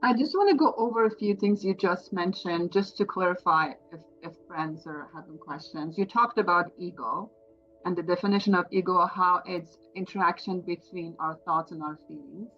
I just want to go over a few things you just mentioned, just to clarify if friends are having questions. You talked about ego and the definition of ego, how it's interaction between our thoughts and our feelings.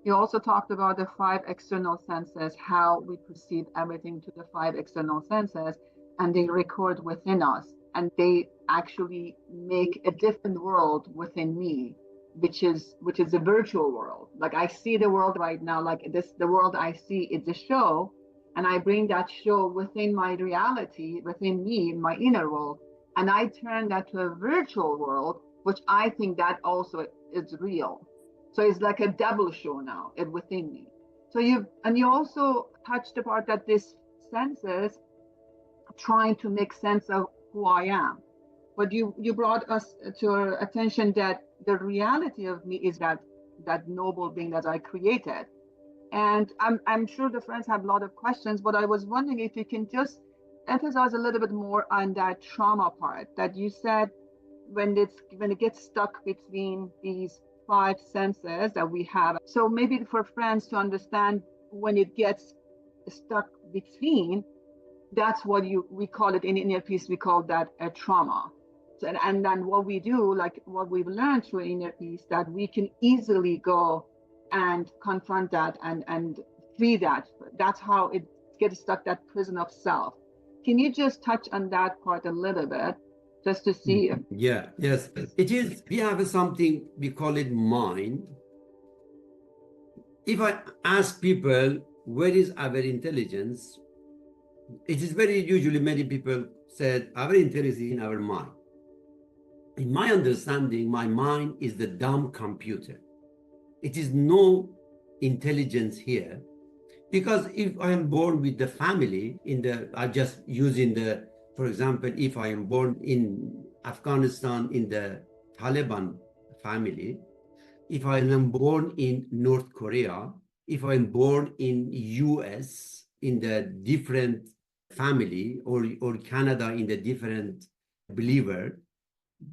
You also talked about the five external senses, how we perceive everything to the five external senses, and they record within us, and they actually make a different world within me, which is a virtual world. Like I see the world right now, like this, the world I see is a show, and I bring that show within my reality, within me, my inner world, and I turn that to a virtual world, which I think that also is real. So it's like a double show now within me. So you also touched upon that this senses trying to make sense of who I am. But you brought us to our attention that the reality of me is that noble being that I created. And I'm sure the friends have a lot of questions, but I was wondering if you can just emphasize a little bit more on that trauma part that you said when it gets stuck between these five senses that we have. So maybe for friends to understand when it gets stuck between, that's what you we call it in inner peace. We call that a trauma. So, and then what we do, like what we've learned through inner peace, that we can easily go and confront that and free that. That's how it gets stuck, that prison of self. Can you just touch on that part a little bit, just to see if Yeah, yes. It is, we have something, we call it mind. If I ask people, where is our intelligence? It is very usually many people said, our intelligence is in our mind. In my understanding, my mind is the dumb computer. It is no intelligence here. Because if I am born with the family, I just using for example, if I am born in Afghanistan in the Taliban family, if I am born in North Korea, if I'm born in US in the different family, or Canada in the different believer,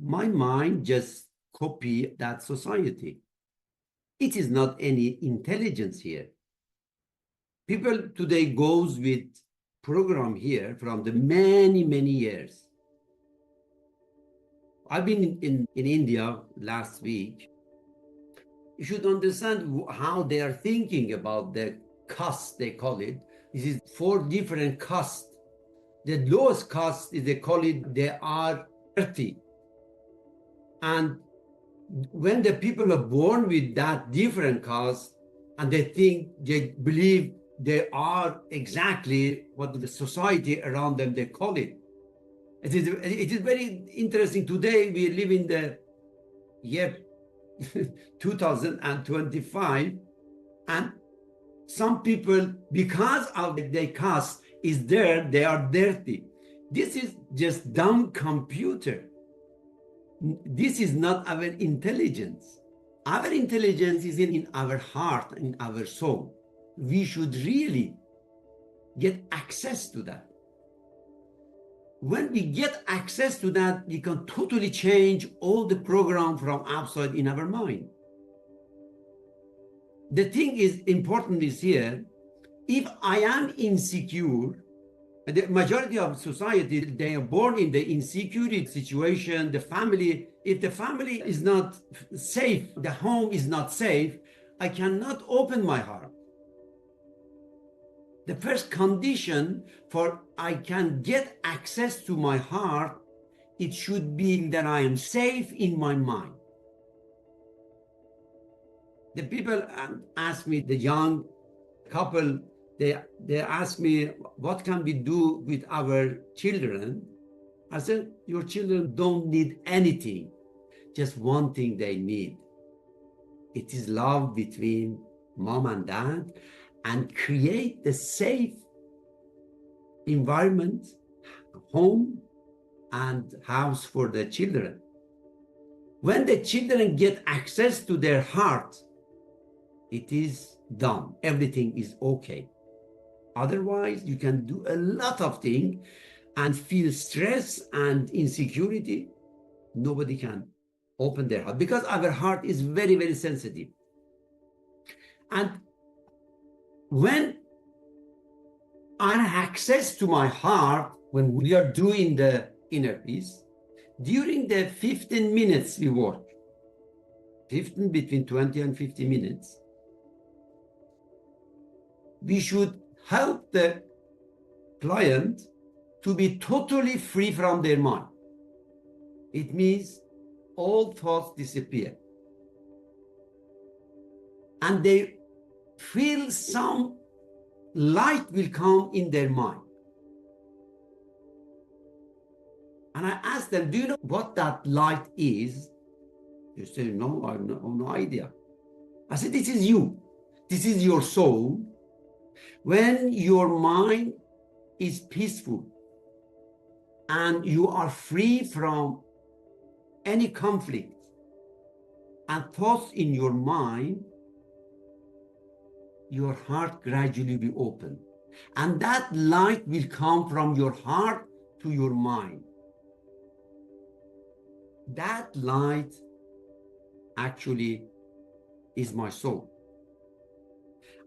my mind just copy that society. It is not any intelligence here. People today goes with program here from the many years. I've been in India last week. You should understand how they are thinking about the caste, they call it. This is four different castes. The lowest caste is, they call it, they are earthy. And when the people are born with that different caste, and they believe they are exactly what the society around them, they call it. It is very interesting. Today we live in the year 2025, and some people, because of their caste is there, they are dirty. This is just dumb computer. This is not our intelligence. Our intelligence is in our heart, in our soul. We should really get access to that. When we get access to that, we can totally change all the program from outside in our mind. The thing is important is here, if I am insecure, the majority of society, they are born in the insecurity situation, the family, if the family is not safe, the home is not safe, I cannot open my heart. The first condition for I can get access to my heart, it should be that I am safe in my mind. The people ask me, the young couple, they ask me, what can we do with our children? I said, your children don't need anything. Just one thing they need. It is love between mom and dad, and create the safe environment, home and house for the children. When the children get access to their heart, it is done. Everything is okay. Otherwise, you can do a lot of things and feel stress and insecurity. Nobody can open their heart, because our heart is very sensitive. And when I have access to my heart, when we are doing the inner peace, during the 15 minutes we work, 15 between 20 and 50 minutes, we should help the client to be totally free from their mind. It means all thoughts disappear. And they feel some light will come in their mind. And I asked them, do you know what that light is? They say, no, I have no idea. I said, this is you. This is your soul. When your mind is peaceful and you are free from any conflict and thoughts in your mind, your heart gradually will open. And that light will come from your heart to your mind. That light actually is my soul.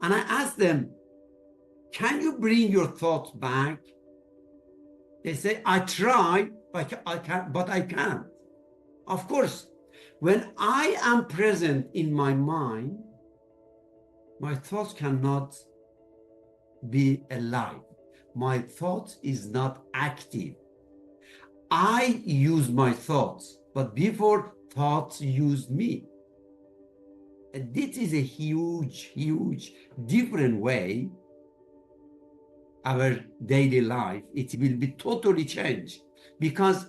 And I asked them, can you bring your thoughts back? They say, I try, but I can't. Of course, when I am present in my mind, my thoughts cannot be alive. My thoughts is not active. I use my thoughts, but before thoughts used me. And this is a huge, huge different way our daily life, it will be totally changed, because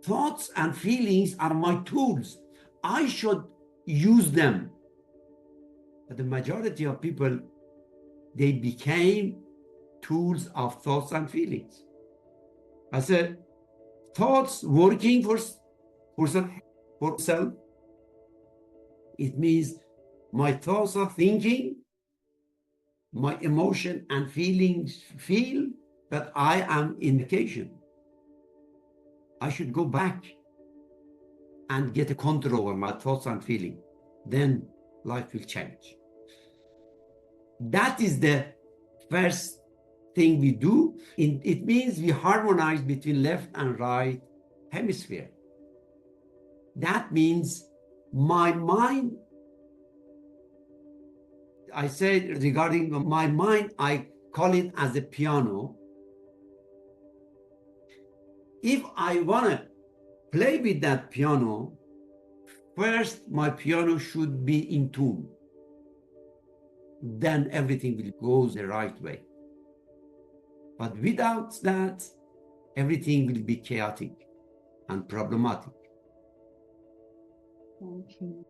thoughts and feelings are my tools. I should use them. But the majority of people, they became tools of thoughts and feelings. I said, thoughts working for self, it means my thoughts are thinking, my emotion and feelings feel that I am in vacation. I should go back and get a control over my thoughts and feeling. Then life will change. That is the first thing we do. It means we harmonize between left and right hemisphere. That means my mind, I said regarding my mind, I call it as a piano. If I want to play with that piano, first my piano should be in tune. Then everything will go the right way. But without that, everything will be chaotic and problematic. Thank you.